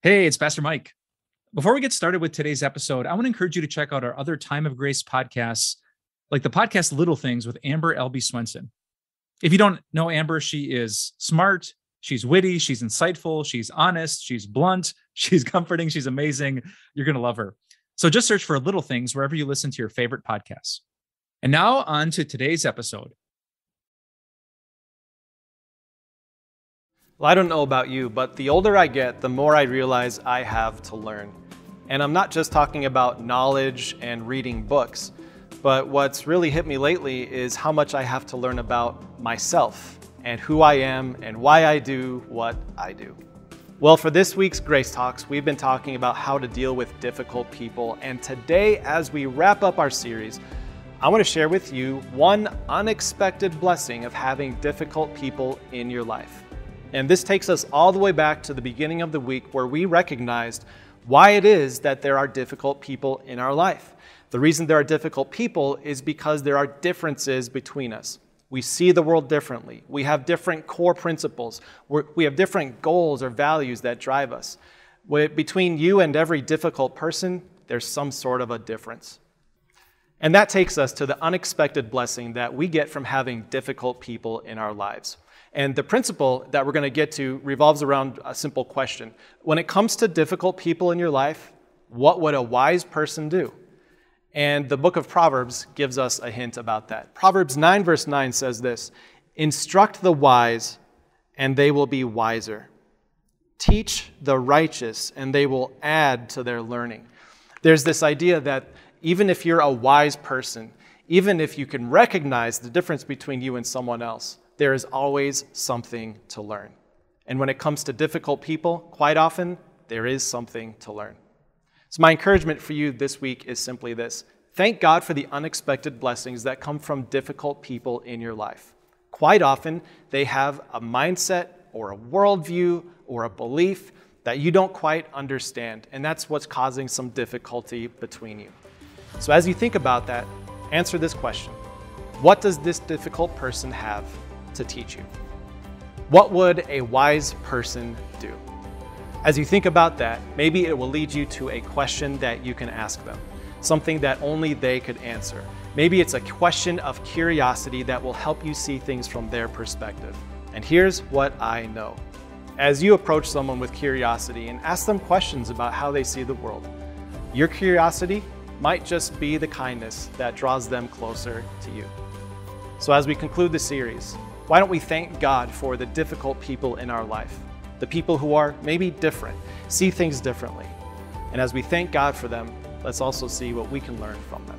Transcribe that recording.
Hey, it's Pastor Mike. Before we get started with today's episode, I want to encourage you to check out our other Time of Grace podcasts, like the podcast Little Things with Amber Albee Swenson. If you don't know Amber, she is smart, she's witty, she's insightful, she's honest, she's blunt, she's comforting, she's amazing. You're going to love her. So just search for Little Things wherever you listen to your favorite podcasts. And now on to today's episode. Well, I don't know about you, but the older I get, the more I realize I have to learn. And I'm not just talking about knowledge and reading books, but what's really hit me lately is how much I have to learn about myself and who I am and why I do what I do. Well, for this week's Grace Talks, we've been talking about how to deal with difficult people. And today, as we wrap up our series, I want to share with you one unexpected blessing of having difficult people in your life. And this takes us all the way back to the beginning of the week where we recognized why it is that there are difficult people in our life. The reason there are difficult people is because there are differences between us. We see the world differently. We have different core principles. We have different goals or values that drive us. Between you and every difficult person, there's some sort of a difference. And that takes us to the unexpected blessing that we get from having difficult people in our lives. And the principle that we're going to get to revolves around a simple question. When it comes to difficult people in your life, what would a wise person do? And the book of Proverbs gives us a hint about that. Proverbs 9 verse 9 says this, "Instruct the wise, and they will be wiser. Teach the righteous, and they will add to their learning." There's this idea that even if you're a wise person, even if you can recognize the difference between you and someone else, there is always something to learn. And when it comes to difficult people, quite often, there is something to learn. So my encouragement for you this week is simply this. Thank God for the unexpected blessings that come from difficult people in your life. Quite often, they have a mindset or a worldview or a belief that you don't quite understand, and that's what's causing some difficulty between you. So as you think about that, answer this question. What does this difficult person have to teach you? What would a wise person do? As you think about that, maybe it will lead you to a question that you can ask them, something that only they could answer. Maybe it's a question of curiosity that will help you see things from their perspective. And here's what I know. As you approach someone with curiosity and ask them questions about how they see the world, your curiosity might just be the kindness that draws them closer to you. So as we conclude the series, why don't we thank God for the difficult people in our life, the people who are maybe different, see things differently. And as we thank God for them, let's also see what we can learn from them.